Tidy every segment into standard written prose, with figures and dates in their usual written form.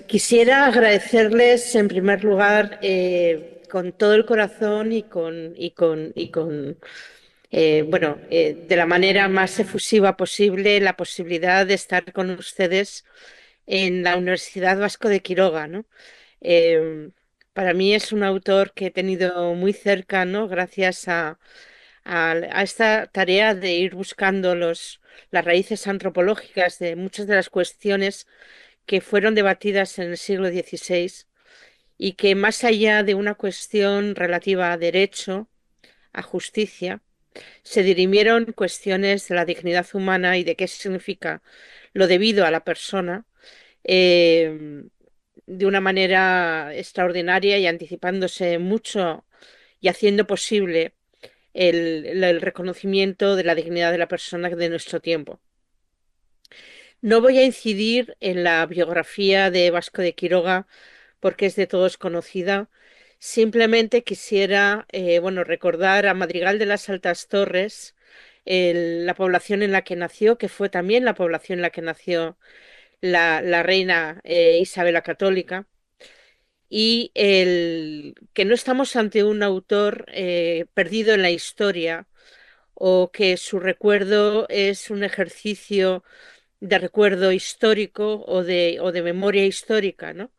Quisiera agradecerles en primer lugar con todo el corazón y de la manera más efusiva posible la posibilidad de estar con ustedes en la Universidad Vasco de Quiroga, ¿no? Eh, para mí es un autor que he tenido muy cerca, ¿no? Gracias a esta tarea de ir buscando las raíces antropológicas de muchas de las cuestiones que fueron debatidas en el siglo XVI y que más allá de una cuestión relativa a derecho, a justicia, se dirimieron cuestiones de la dignidad humana y de qué significa lo debido a la persona eh, de una manera extraordinaria y anticipándose mucho y haciendo posible el reconocimiento de la dignidad de la persona de nuestro tiempo. No voy a incidir en la biografía de Vasco de Quiroga porque es de todos conocida. Simplemente quisiera, recordar a Madrigal de las Altas Torres, la población en la que nació, que fue también la población en la que nació la reina Isabel la Católica, y que no estamos ante un autor perdido en la historia o que su recuerdo es un ejercicio de recuerdo histórico o de memoria histórica, ¿no?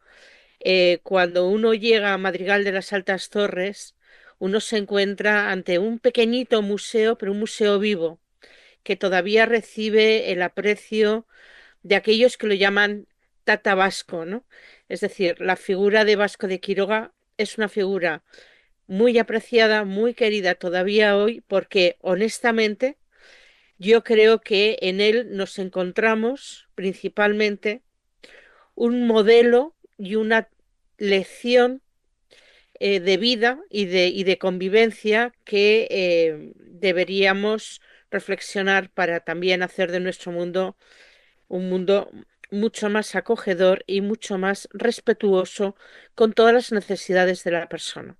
Cuando uno llega a Madrigal de las Altas Torres, uno se encuentra ante un pequeñito museo, pero un museo vivo, que todavía recibe el aprecio de aquellos que lo llaman Tata Vasco, ¿no? Es decir, la figura de Vasco de Quiroga es una figura muy apreciada, muy querida todavía hoy, porque honestamente yo creo que en él nos encontramos principalmente un modelo y una lección de vida y de convivencia que deberíamos reflexionar para también hacer de nuestro mundo un mundo mucho más acogedor y mucho más respetuoso con todas las necesidades de la persona.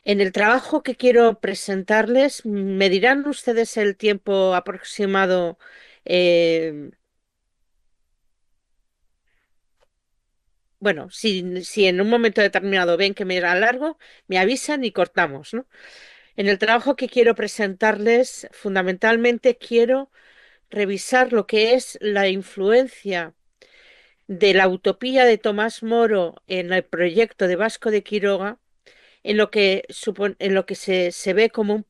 En el trabajo que quiero presentarles, me dirán ustedes el tiempo aproximado. eh, bueno, si en un momento determinado ven que me irá largo, me avisan y cortamos, ¿no? En el trabajo que quiero presentarles, fundamentalmente quiero revisar lo que es la influencia de la utopía de Tomás Moro en el proyecto de Vasco de Quiroga, en lo que se ve como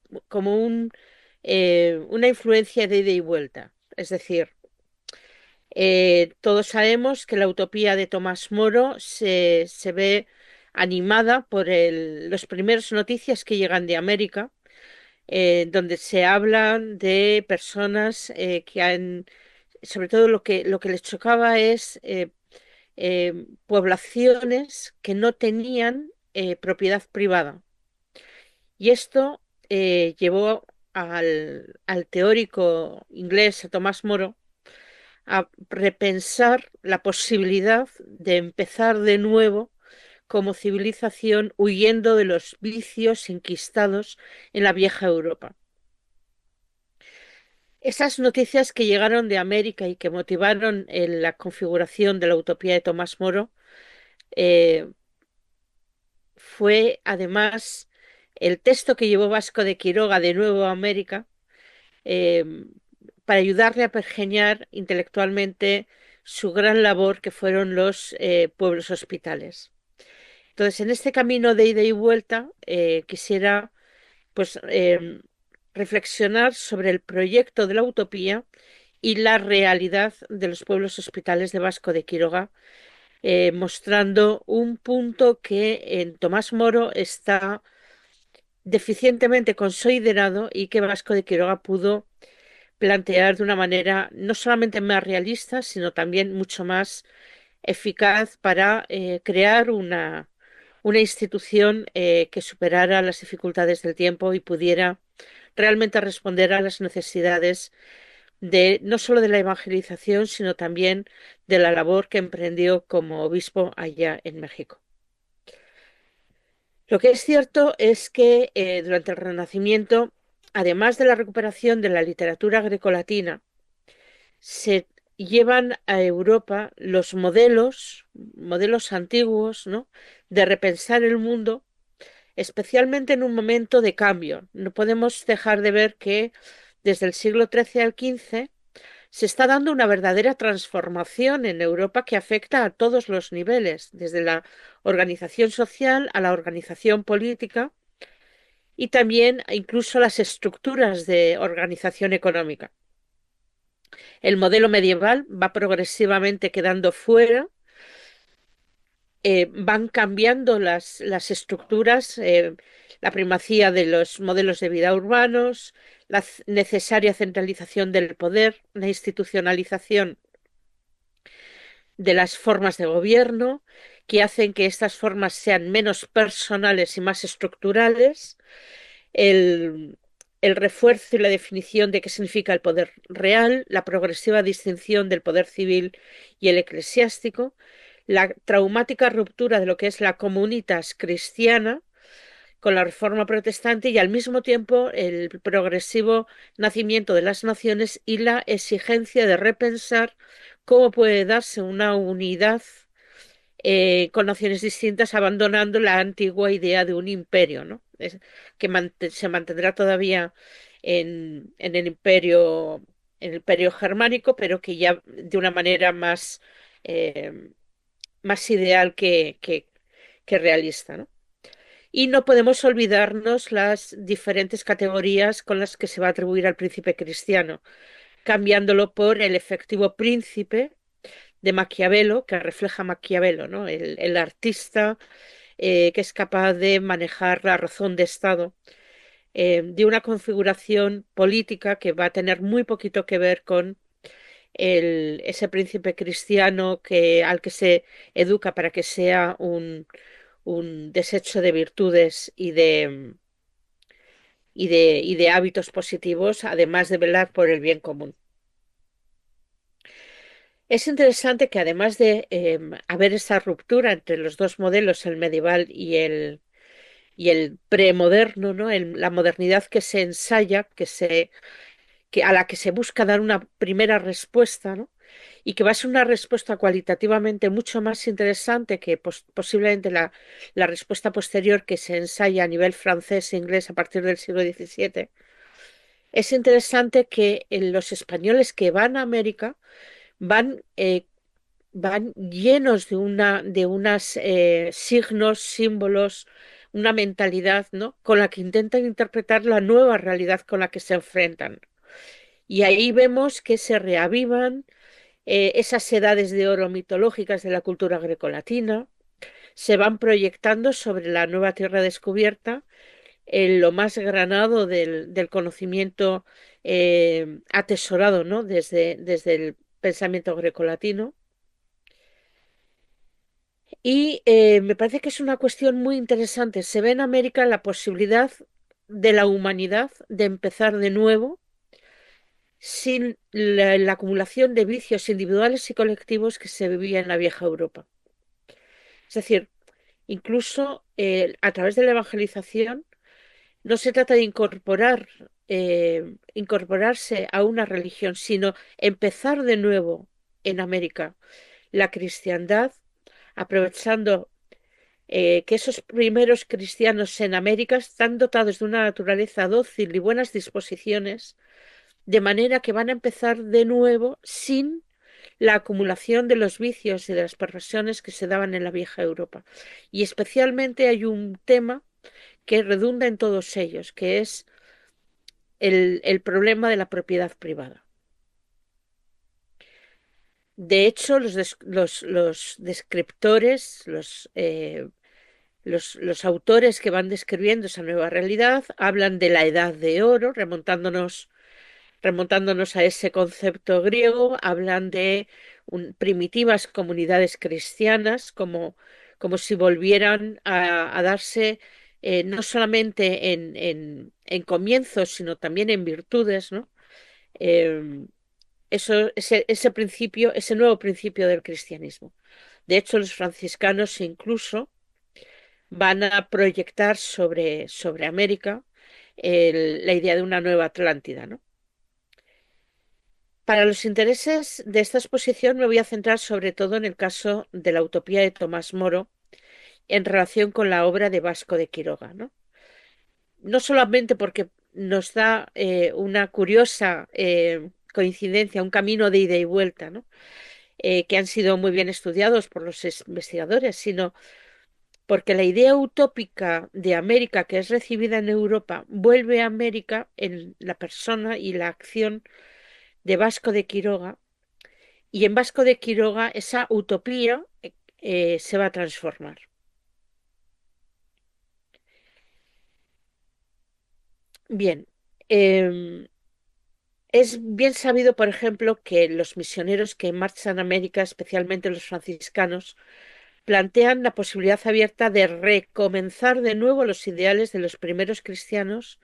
una influencia de ida y vuelta. Es decir, todos sabemos que la utopía de Tomás Moro se ve animada por las primeras noticias que llegan de América, donde se hablan de personas sobre todo lo que les chocaba es poblaciones que no tenían propiedad privada. Y esto llevó al teórico inglés, a Tomás Moro, a repensar la posibilidad de empezar de nuevo como civilización huyendo de los vicios enquistados en la vieja Europa. Esas noticias que llegaron de América y que motivaron la configuración de la utopía de Tomás Moro eh, fue además el texto que llevó Vasco de Quiroga de nuevo a América eh, para ayudarle a pergeñar intelectualmente su gran labor que fueron los pueblos hospitales. Entonces, en este camino de ida y vuelta, quisiera pues reflexionar sobre el proyecto de la utopía y la realidad de los pueblos hospitales de Vasco de Quiroga, mostrando un punto que en Tomás Moro está deficientemente considerado y que Vasco de Quiroga pudo plantear de una manera no solamente más realista, sino también mucho más eficaz para crear una institución que superara las dificultades del tiempo y pudiera realmente responder a las necesidades de no solo de la evangelización, sino también de la labor que emprendió como obispo allá en México. Lo que es cierto es que durante el Renacimiento, además de la recuperación de la literatura grecolatina, se llevan a Europa los modelos antiguos, ¿no? De repensar el mundo, especialmente en un momento de cambio. No podemos dejar de ver que desde el siglo XIII al XV se está dando una verdadera transformación en Europa que afecta a todos los niveles, desde la organización social a la organización política y también incluso las estructuras de organización económica. El modelo medieval va progresivamente quedando fuera, van cambiando las estructuras, la primacía de los modelos de vida urbanos, la necesaria centralización del poder, la institucionalización de las formas de gobierno, que hacen que estas formas sean menos personales y más estructurales, el, el refuerzo y la definición de qué significa el poder real, la progresiva distinción del poder civil y el eclesiástico, la traumática ruptura de lo que es la comunitas cristiana con la reforma protestante y al mismo tiempo el progresivo nacimiento de las naciones y la exigencia de repensar cómo puede darse una unidad con naciones distintas, abandonando la antigua idea de un imperio, ¿no? Que se mantendrá todavía en el imperio germánico, pero que ya de una manera eh, más ideal que realista, ¿no? Y no podemos olvidarnos las diferentes categorías con las que se va a atribuir al príncipe cristiano, cambiándolo por el efectivo príncipe de Maquiavelo, que refleja Maquiavelo, ¿no? El artista que es capaz de manejar la razón de Estado, de una configuración política que va a tener muy poquito que ver con ese príncipe cristiano al que se educa para que sea un desecho de virtudes y de hábitos positivos, además de velar por el bien común. Es interesante que además de haber esa ruptura entre los dos modelos, el medieval y el premoderno, ¿no? La modernidad que se ensaya, a la que se busca dar una primera respuesta, ¿no? Y que va a ser una respuesta cualitativamente mucho más interesante que posiblemente la respuesta posterior que se ensaya a nivel francés e inglés a partir del siglo XVII. Es interesante que los españoles que van a América van llenos de unos signos, símbolos, una mentalidad, ¿no? Con la que intentan interpretar la nueva realidad con la que se enfrentan. Y ahí vemos que se reavivan esas edades de oro mitológicas de la cultura grecolatina, se van proyectando sobre la nueva tierra descubierta en lo más granado del conocimiento atesorado, ¿no? Desde el pensamiento grecolatino. Y me parece que es una cuestión muy interesante. Se ve en América la posibilidad de la humanidad de empezar de nuevo sin la acumulación de vicios individuales y colectivos que se vivía en la vieja Europa. Es decir, incluso a través de la evangelización no se trata de incorporarse a una religión, sino empezar de nuevo en América la cristiandad, aprovechando que esos primeros cristianos en América están dotados de una naturaleza dócil y buenas disposiciones, de manera que van a empezar de nuevo sin la acumulación de los vicios y de las perversiones que se daban en la vieja Europa. Y especialmente hay un tema que redunda en todos ellos, que es el problema de la propiedad privada. De hecho, los descriptores, los autores que van describiendo esa nueva realidad hablan de la edad de oro, remontándonos a ese concepto griego, hablan de primitivas comunidades cristianas, como si volvieran a darse no solamente en comienzos, sino también en virtudes, ¿no? Eh, ese principio, ese nuevo principio del cristianismo. De hecho, los franciscanos incluso van a proyectar sobre América la idea de una nueva Atlántida, ¿no? Para los intereses de esta exposición me voy a centrar sobre todo en el caso de la utopía de Tomás Moro en relación con la obra de Vasco de Quiroga, ¿no? No solamente porque nos da una curiosa coincidencia, un camino de ida y vuelta, ¿no? Que han sido muy bien estudiados por los investigadores, sino porque la idea utópica de América que es recibida en Europa vuelve a América en la persona y la acción de Vasco de Quiroga, y en Vasco de Quiroga esa utopía se va a transformar. Bien, em, es bien sabido, por ejemplo, que los misioneros que marchan a América, especialmente los franciscanos, plantean la posibilidad abierta de recomenzar de nuevo los ideales de los primeros cristianos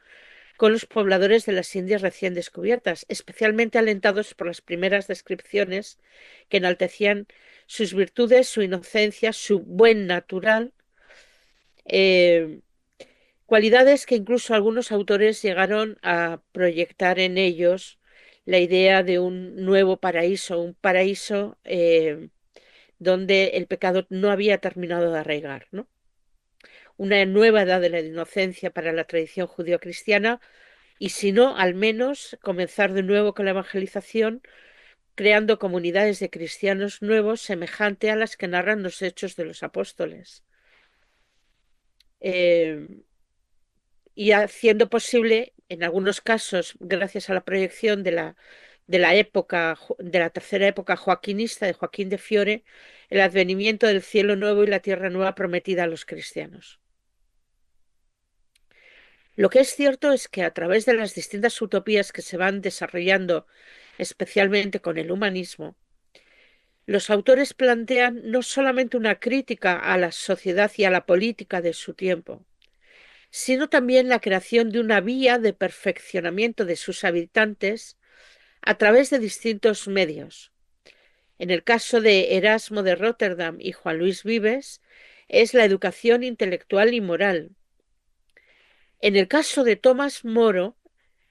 con los pobladores de las Indias recién descubiertas, especialmente alentados por las primeras descripciones que enaltecían sus virtudes, su inocencia, su buen natural, eh, cualidades que incluso algunos autores llegaron a proyectar en ellos la idea de un nuevo paraíso, un paraíso donde el pecado no había terminado de arraigar, ¿no? Una nueva edad de la inocencia para la tradición judío-cristiana y si no, al menos comenzar de nuevo con la evangelización, creando comunidades de cristianos nuevos semejante a las que narran los hechos de los apóstoles. Eh, y haciendo posible, en algunos casos, gracias a la proyección de la época, de la tercera época joaquinista de Joaquín de Fiore, el advenimiento del cielo nuevo y la tierra nueva prometida a los cristianos. Lo que es cierto es que a través de las distintas utopías que se van desarrollando, especialmente con el humanismo, los autores plantean no solamente una crítica a la sociedad y a la política de su tiempo, sino también la creación de una vía de perfeccionamiento de sus habitantes a través de distintos medios. En el caso de Erasmo de Rotterdam y Juan Luis Vives, es la educación intelectual y moral. En el caso de Tomás Moro,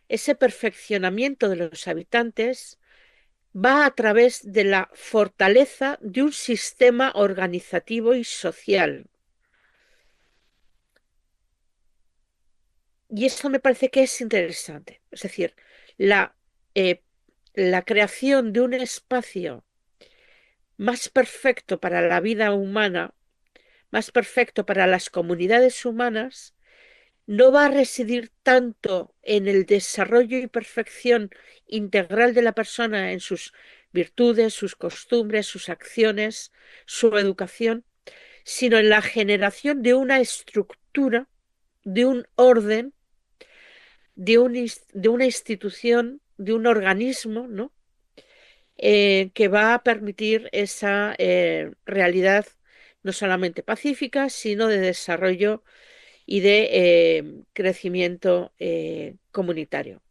ese perfeccionamiento de los habitantes va a través de la fortaleza de un sistema organizativo y social. Y esto me parece que es interesante. Es decir, la, eh, la creación de un espacio más perfecto para la vida humana, más perfecto para las comunidades humanas, no va a residir tanto en el desarrollo y perfección integral de la persona en sus virtudes, sus costumbres, sus acciones, su educación, sino en la generación de una estructura, de un orden, de una institución, de un organismo, ¿no? Que va a permitir esa realidad no solamente pacífica, sino de desarrollo y de crecimiento comunitario.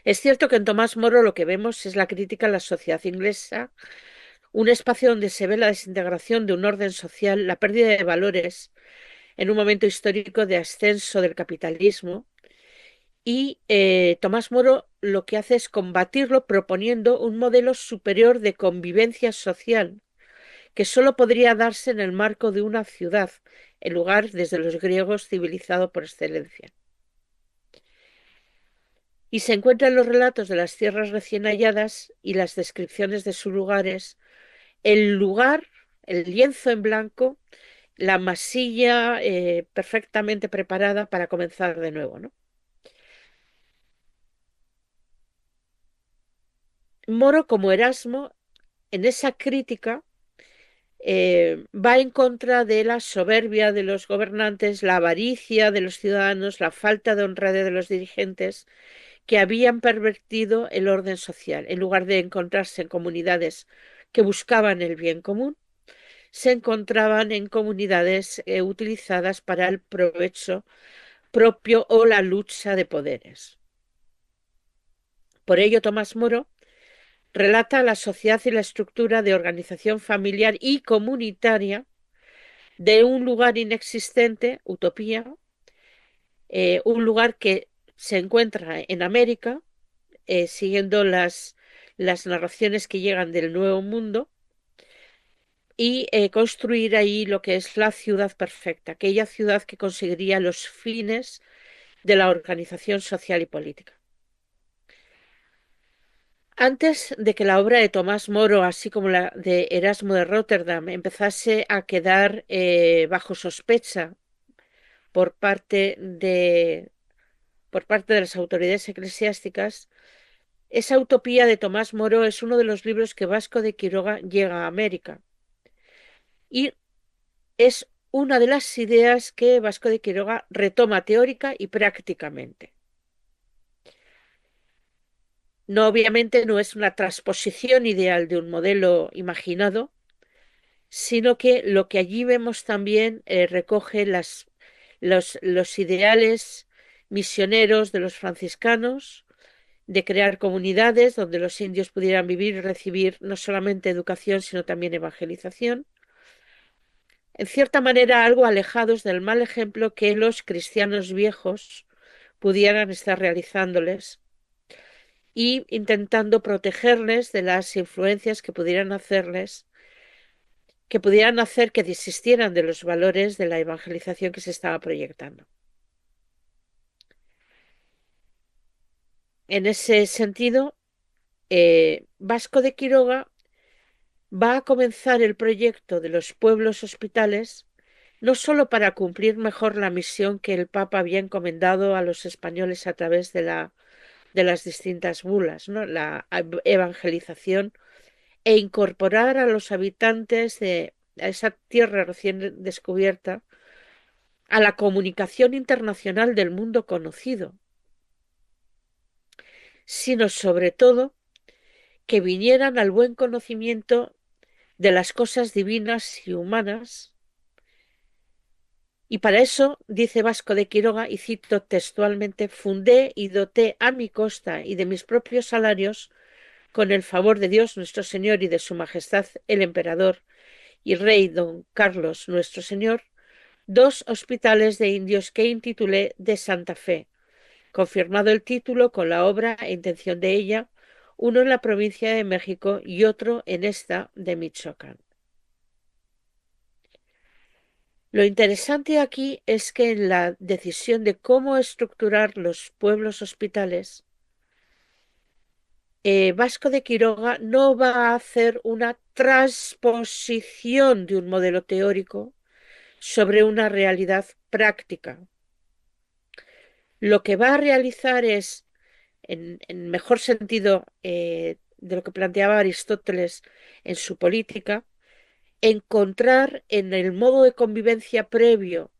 Es cierto que en Tomás Moro lo que vemos es la crítica a la sociedad inglesa, un espacio donde se ve la desintegración de un orden social, la pérdida de valores en un momento histórico de ascenso del capitalismo. Y Tomás Moro lo que hace es combatirlo proponiendo un modelo superior de convivencia social que solo podría darse en el marco de una ciudad, el lugar desde los griegos civilizado por excelencia. Y se encuentra en los relatos de las tierras recién halladas y las descripciones de sus lugares, el lugar, el lienzo en blanco, la masilla perfectamente preparada para comenzar de nuevo, ¿no? Moro, como Erasmo, en esa crítica va en contra de la soberbia de los gobernantes, la avaricia de los ciudadanos, la falta de honradez de los dirigentes que habían pervertido el orden social. En lugar de encontrarse en comunidades que buscaban el bien común, se encontraban en comunidades utilizadas para el provecho propio o la lucha de poderes. Por ello, Tomás Moro relata la sociedad y la estructura de organización familiar y comunitaria de un lugar inexistente, utopía, un lugar que se encuentra en América, siguiendo las narraciones que llegan del Nuevo Mundo y construir ahí lo que es la ciudad perfecta, aquella ciudad que conseguiría los fines de la organización social y política. Antes de que la obra de Tomás Moro, así como la de Erasmo de Róterdam, empezase a quedar bajo sospecha por parte por parte de las autoridades eclesiásticas, esa utopía de Tomás Moro es uno de los libros que Vasco de Quiroga llega a América y es una de las ideas que Vasco de Quiroga retoma teórica y prácticamente. No, obviamente no es una transposición ideal de un modelo imaginado, sino que lo que allí vemos también recoge los ideales misioneros de los franciscanos, de crear comunidades donde los indios pudieran vivir y recibir no solamente educación, sino también evangelización, en cierta manera algo alejados del mal ejemplo que los cristianos viejos pudieran estar realizándoles y intentando protegerles de las influencias que pudieran hacer que desistieran de los valores de la evangelización que se estaba proyectando. En ese sentido, Vasco de Quiroga va a comenzar el proyecto de los pueblos hospitales no solo para cumplir mejor la misión que el Papa había encomendado a los españoles a través de las distintas bulas, ¿no? La evangelización e incorporar a los habitantes de a esa tierra recién descubierta a la comunicación internacional del mundo conocido, sino sobre todo que vinieran al buen conocimiento de las cosas divinas y humanas. Y para eso, dice Vasco de Quiroga, y cito textualmente, fundé y doté a mi costa y de mis propios salarios, con el favor de Dios nuestro Señor y de su Majestad el Emperador y Rey don Carlos nuestro Señor, dos hospitales de indios que intitulé de Santa Fe, confirmado el título con la obra e intención de ella, uno en la provincia de México y otro en esta de Michoacán. Lo interesante aquí es que en la decisión de cómo estructurar los pueblos hospitales, Vasco de Quiroga no va a hacer una transposición de un modelo teórico sobre una realidad práctica. Lo que va a realizar es, en mejor sentido de lo que planteaba Aristóteles en su política, encontrar en el modo de convivencia previo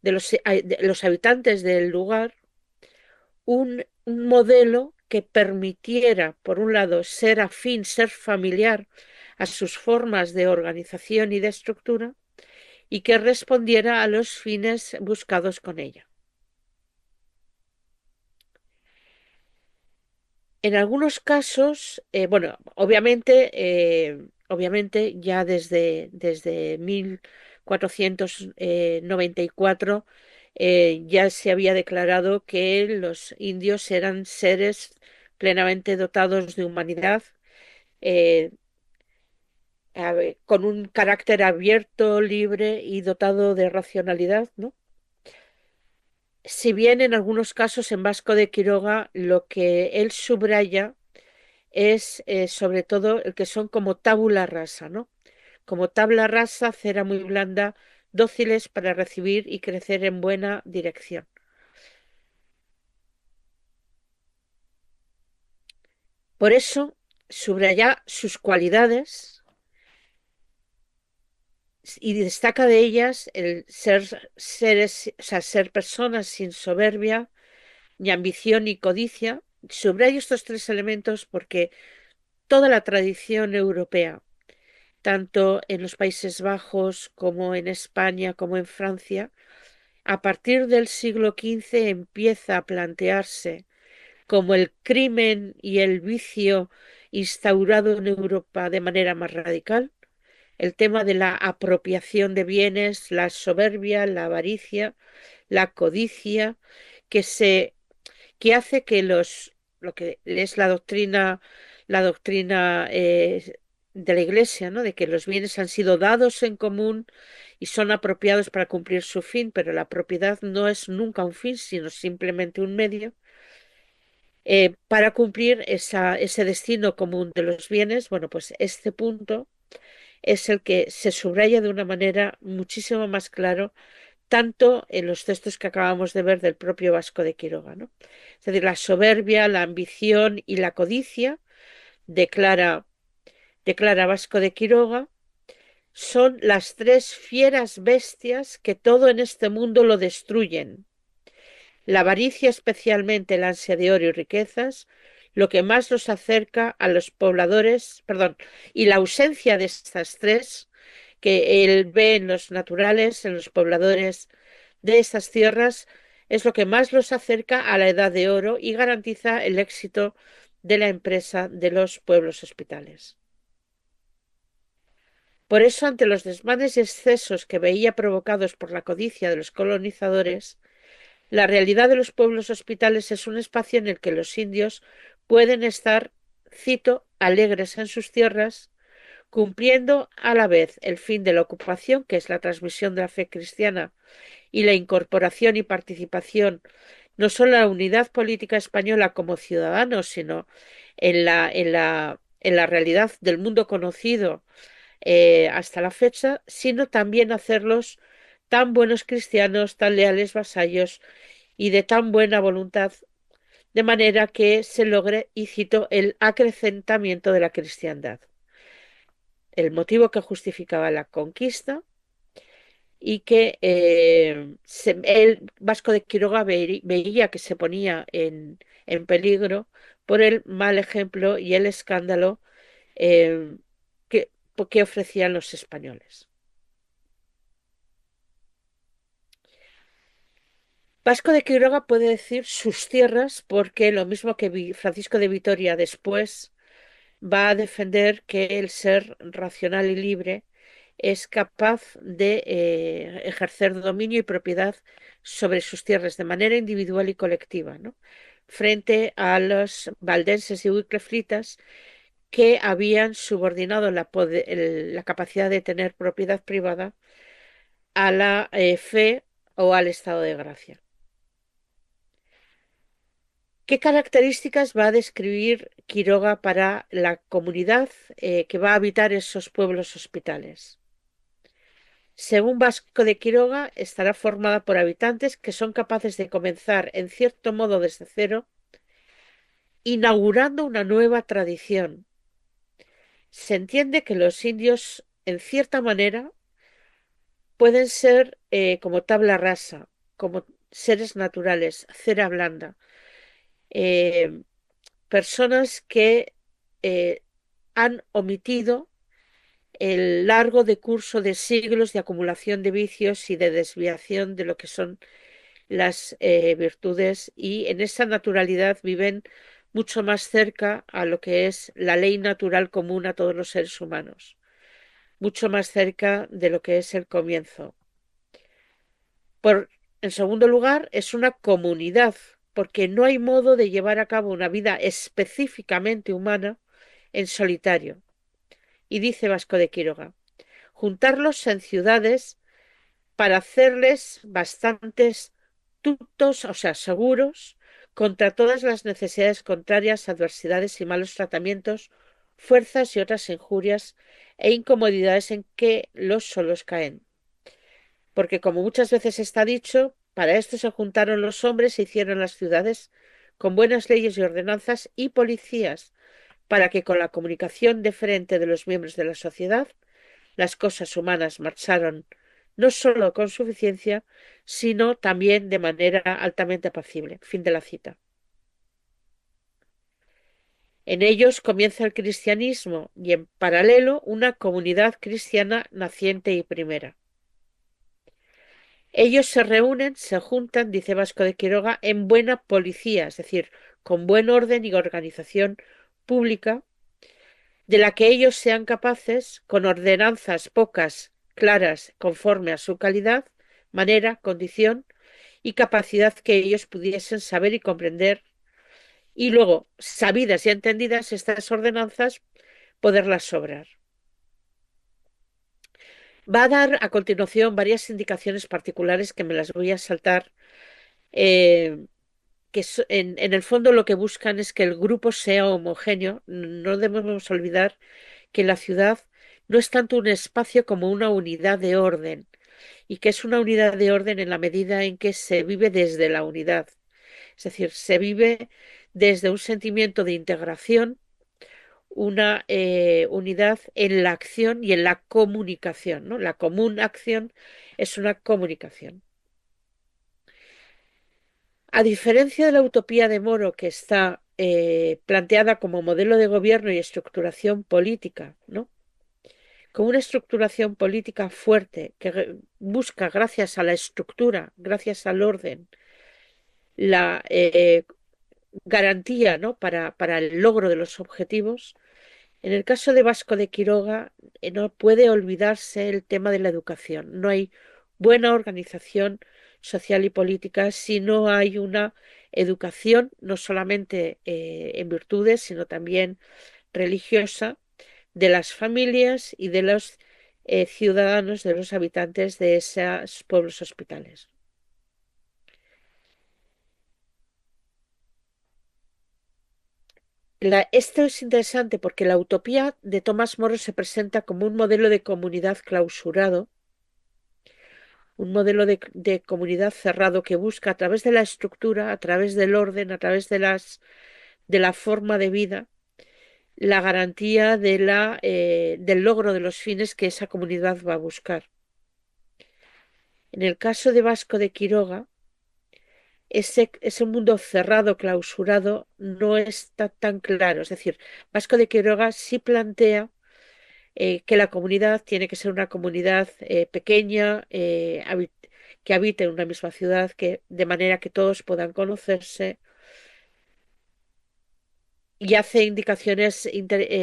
de los habitantes del lugar un modelo que permitiera, por un lado, ser afín, ser familiar a sus formas de organización y de estructura, y que respondiera a los fines buscados con ella. En algunos casos, bueno, obviamente ya desde 1494 ya se había declarado que los indios eran seres plenamente dotados de humanidad, eh, con un carácter abierto, libre y dotado de racionalidad, ¿no? Si bien en algunos casos en Vasco de Quiroga lo que él subraya es sobre todo el que son como tabula rasa, ¿no? Como tabla rasa, cera muy blanda, dóciles para recibir y crecer en buena dirección. Por eso, subraya sus cualidades y destaca de ellas el ser seres, o sea, ser personas sin soberbia, ni ambición ni codicia. Subrayo estos tres elementos porque toda la tradición europea, tanto en los Países Bajos como en España, como en Francia, a partir del siglo XV empieza a plantearse como el crimen y el vicio instaurado en Europa de manera más radical, el tema de la apropiación de bienes, la soberbia, la avaricia, la codicia, que hace que lo que es la doctrina de la Iglesia, ¿no? De que los bienes han sido dados en común y son apropiados para cumplir su fin, pero la propiedad no es nunca un fin, sino simplemente un medio. Para cumplir ese destino común de los bienes, bueno, pues este punto es el que se subraya de una manera muchísimo más claro, tanto en los textos que acabamos de ver del propio Vasco de Quiroga, ¿no? Es decir, la soberbia, la ambición y la codicia, declara, declara Vasco de Quiroga, son las tres fieras bestias que todo en este mundo lo destruyen. La avaricia, especialmente el ansia de oro y riquezas, lo que más los acerca a los pobladores, perdón, y la ausencia de estas tres que él ve en los naturales, en los pobladores de estas tierras, es lo que más los acerca a la edad de oro y garantiza el éxito de la empresa de los pueblos hospitales. Por eso, ante los desmanes y excesos que veía provocados por la codicia de los colonizadores, la realidad de los pueblos hospitales es un espacio en el que los indios pueden estar, cito, alegres en sus tierras, cumpliendo a la vez el fin de la ocupación, que es la transmisión de la fe cristiana, y la incorporación y participación no solo en la unidad política española como ciudadanos, sino en la realidad del mundo conocido hasta la fecha, sino también hacerlos tan buenos cristianos, tan leales vasallos y de tan buena voluntad, de manera que se logre, y cito, el acrecentamiento de la cristiandad, el motivo que justificaba la conquista y que el Vasco de Quiroga veía que se ponía en peligro por el mal ejemplo y el escándalo eh, que, que ofrecían los españoles. Vasco de Quiroga puede decir sus tierras porque lo mismo que Francisco de Vitoria después va a defender que el ser racional y libre es capaz de ejercer dominio y propiedad sobre sus tierras de manera individual y colectiva, ¿no? Frente a los valdenses y huicleflitas que habían subordinado la capacidad de tener propiedad privada a la fe o al estado de gracia. ¿Qué características va a describir Quiroga para la comunidad que va a habitar esos pueblos hospitales? Según Vasco de Quiroga, estará formada por habitantes que son capaces de comenzar, en cierto modo, desde cero, inaugurando una nueva tradición. Se entiende que los indios, en cierta manera, pueden ser como tabla rasa, como seres naturales, cera blanda, eh, personas que eh, han omitido el largo decurso de siglos de acumulación de vicios y de desviación de lo que son las virtudes, y en esa naturalidad viven mucho más cerca a lo que es la ley natural común a todos los seres humanos, mucho más cerca de lo que es el comienzo. En segundo lugar, es una comunidad, porque no hay modo de llevar a cabo una vida específicamente humana en solitario. Y dice Vasco de Quiroga, juntarlos en ciudades para hacerles bastantes tutos, o sea, seguros, contra todas las necesidades contrarias, adversidades y malos tratamientos, fuerzas y otras injurias e incomodidades en que los solos caen. Porque, como muchas veces está dicho, para esto se juntaron los hombres e hicieron las ciudades con buenas leyes y ordenanzas y policías, para que con la comunicación deferente de los miembros de la sociedad las cosas humanas marcharon no sólo con suficiencia, sino también de manera altamente apacible. Fin de la cita. En ellos comienza el cristianismo y en paralelo una comunidad cristiana naciente y primera. Ellos se reúnen, se juntan, dice Vasco de Quiroga, en buena policía, es decir, con buen orden y organización pública, de la que ellos sean capaces, con ordenanzas pocas, claras, conforme a su calidad, manera, condición y capacidad que ellos pudiesen saber y comprender, y luego, sabidas y entendidas estas ordenanzas, poderlas obrar. Va a dar a continuación varias indicaciones particulares que me las voy a saltar, eh, en el fondo lo que buscan es que el grupo sea homogéneo. No debemos olvidar que la ciudad no es tanto un espacio como una unidad de orden, y que es una unidad de orden en la medida en que se vive desde la unidad. Es decir, se vive desde un sentimiento de integración, una unidad en la acción y en la comunicación, ¿no? La común acción es una comunicación. A diferencia de la utopía de Moro, que está planteada como modelo de gobierno y estructuración política, ¿no? Con una estructuración política fuerte que busca, gracias a la estructura, gracias al orden, la garantía, ¿no? Para el logro de los objetivos. En el caso de Vasco de Quiroga, no puede olvidarse el tema de la educación. No hay buena organización social y política si no hay una educación, no solamente en virtudes, sino también religiosa, de las familias y de los ciudadanos, de los habitantes de esos pueblos hospitales. Esto es interesante porque la utopía de Tomás Moro se presenta como un modelo de comunidad clausurado, un modelo de comunidad cerrado que busca a través de la estructura, a través del orden, a través de la forma de vida, la garantía del logro de los fines que esa comunidad va a buscar. En el caso de Vasco de Quiroga, ese mundo cerrado, clausurado, no está tan claro. Es decir, Vasco de Quiroga sí plantea que la comunidad tiene que ser una comunidad pequeña, que habite en una misma ciudad, de manera que todos puedan conocerse, y hace indicaciones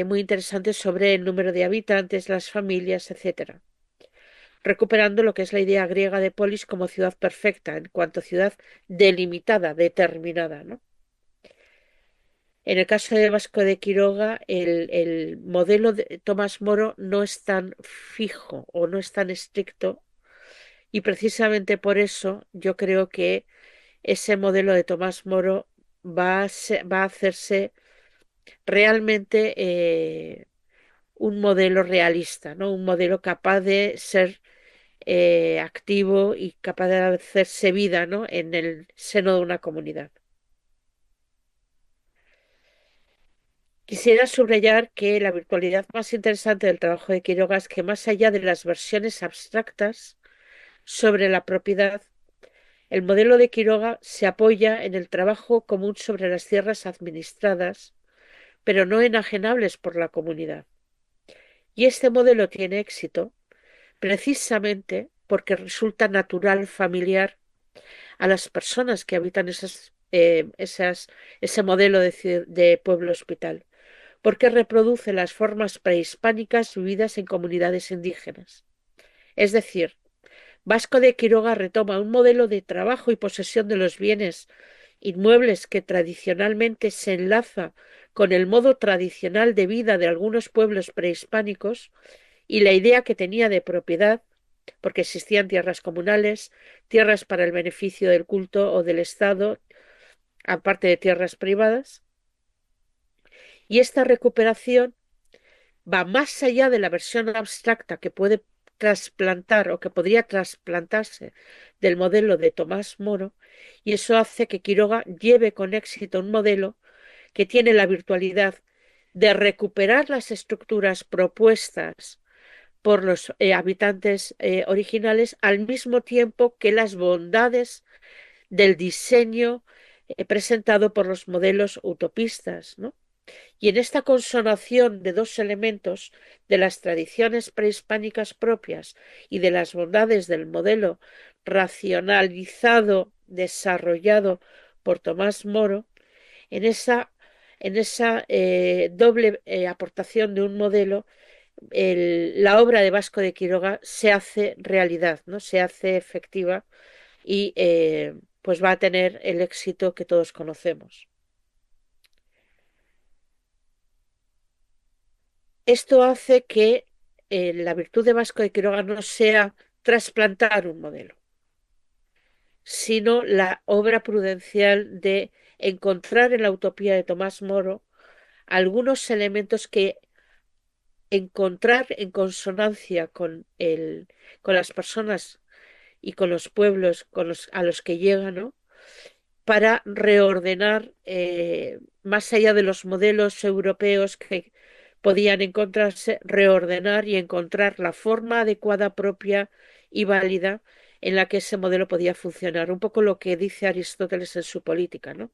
muy interesantes sobre el número de habitantes, las familias, etcétera, recuperando lo que es la idea griega de polis como ciudad perfecta, en cuanto a ciudad delimitada, determinada, ¿no? En el caso de Vasco de Quiroga, el modelo de Tomás Moro no es tan fijo o no es tan estricto, y precisamente por eso yo creo que ese modelo de Tomás Moro va a hacerse realmente un modelo realista, ¿no? Un modelo capaz de ser activo y capaz de hacerse vida, ¿no? En el seno de una comunidad. Quisiera subrayar que la virtualidad más interesante del trabajo de Quiroga es que, más allá de las versiones abstractas sobre la propiedad, el modelo de Quiroga se apoya en el trabajo común sobre las tierras administradas, pero no enajenables por la comunidad. Y este modelo tiene éxito precisamente porque resulta natural, familiar a las personas que habitan ese modelo de pueblo hospital, porque reproduce las formas prehispánicas vividas en comunidades indígenas. Es decir, Vasco de Quiroga retoma un modelo de trabajo y posesión de los bienes inmuebles que tradicionalmente se enlaza con el modo tradicional de vida de algunos pueblos prehispánicos, y la idea que tenía de propiedad, porque existían tierras comunales, tierras para el beneficio del culto o del Estado, aparte de tierras privadas. Y esta recuperación va más allá de la versión abstracta que puede trasplantar o que podría trasplantarse del modelo de Tomás Moro, y eso hace que Quiroga lleve con éxito un modelo que tiene la virtualidad de recuperar las estructuras propuestas por los habitantes originales, al mismo tiempo que las bondades del diseño presentado por los modelos utopistas, ¿no? Y en esta consonación de dos elementos, de las tradiciones prehispánicas propias y de las bondades del modelo racionalizado, desarrollado por Tomás Moro, en esa doble aportación de un modelo, la obra de Vasco de Quiroga se hace realidad, ¿no? Se hace efectiva, y pues va a tener el éxito que todos conocemos. Esto hace que la virtud de Vasco de Quiroga no sea trasplantar un modelo, sino la obra prudencial de encontrar en la utopía de Tomás Moro algunos elementos que encontrar en consonancia con las personas y con los pueblos a los que llegan, ¿no? Para reordenar, más allá de los modelos europeos que podían encontrarse, reordenar y encontrar la forma adecuada, propia y válida en la que ese modelo podía funcionar. Un poco lo que dice Aristóteles en su Política, ¿no?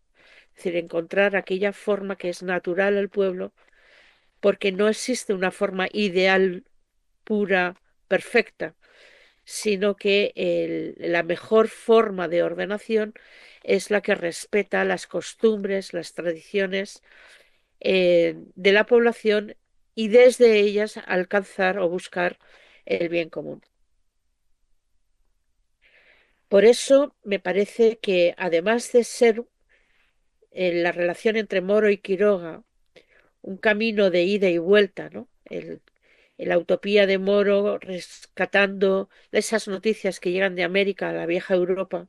Es decir, encontrar aquella forma que es natural al pueblo, porque no existe una forma ideal, pura, perfecta, sino que la mejor forma de ordenación es la que respeta las costumbres, las tradiciones de la población y desde ellas alcanzar o buscar el bien común. Por eso me parece que además de ser la relación entre Moro y Quiroga un camino de ida y vuelta, ¿no? La utopía de Moro rescatando esas noticias que llegan de América a la vieja Europa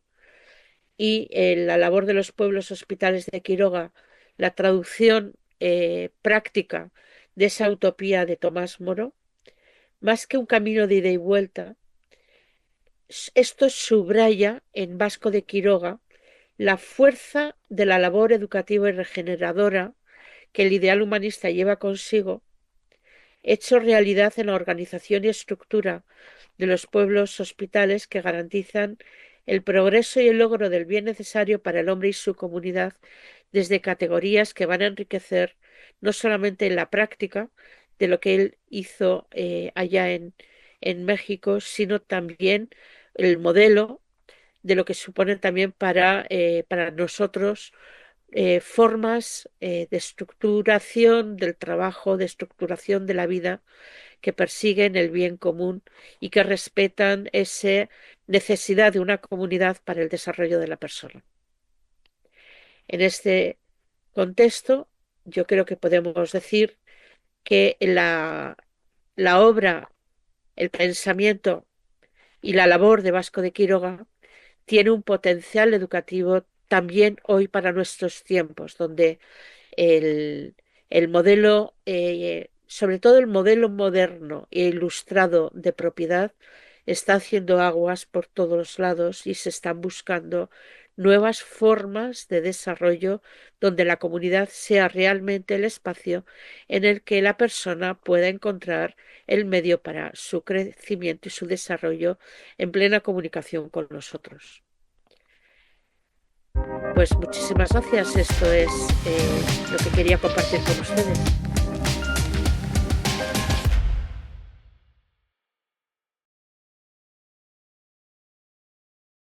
y la labor de los pueblos hospitales de Quiroga, la traducción práctica de esa utopía de Tomás Moro, más que un camino de ida y vuelta, esto subraya en Vasco de Quiroga la fuerza de la labor educativa y regeneradora que el ideal humanista lleva consigo, hecho realidad en la organización y estructura de los pueblos hospitales que garantizan el progreso y el logro del bien necesario para el hombre y su comunidad desde categorías que van a enriquecer no solamente en la práctica de lo que él hizo allá en México, sino también el modelo de lo que supone también para nosotros formas de estructuración del trabajo, de estructuración de la vida que persiguen el bien común y que respetan esa necesidad de una comunidad para el desarrollo de la persona. En este contexto, yo creo que podemos decir que la obra, el pensamiento y la labor de Vasco de Quiroga tiene un potencial educativo también hoy para nuestros tiempos, donde el, el modelo, sobre todo el modelo moderno e ilustrado de propiedad, está haciendo aguas por todos los lados y se están buscando nuevas formas de desarrollo donde la comunidad sea realmente el espacio en el que la persona pueda encontrar el medio para su crecimiento y su desarrollo en plena comunicación con nosotros. Pues muchísimas gracias. Esto es lo que quería compartir con ustedes.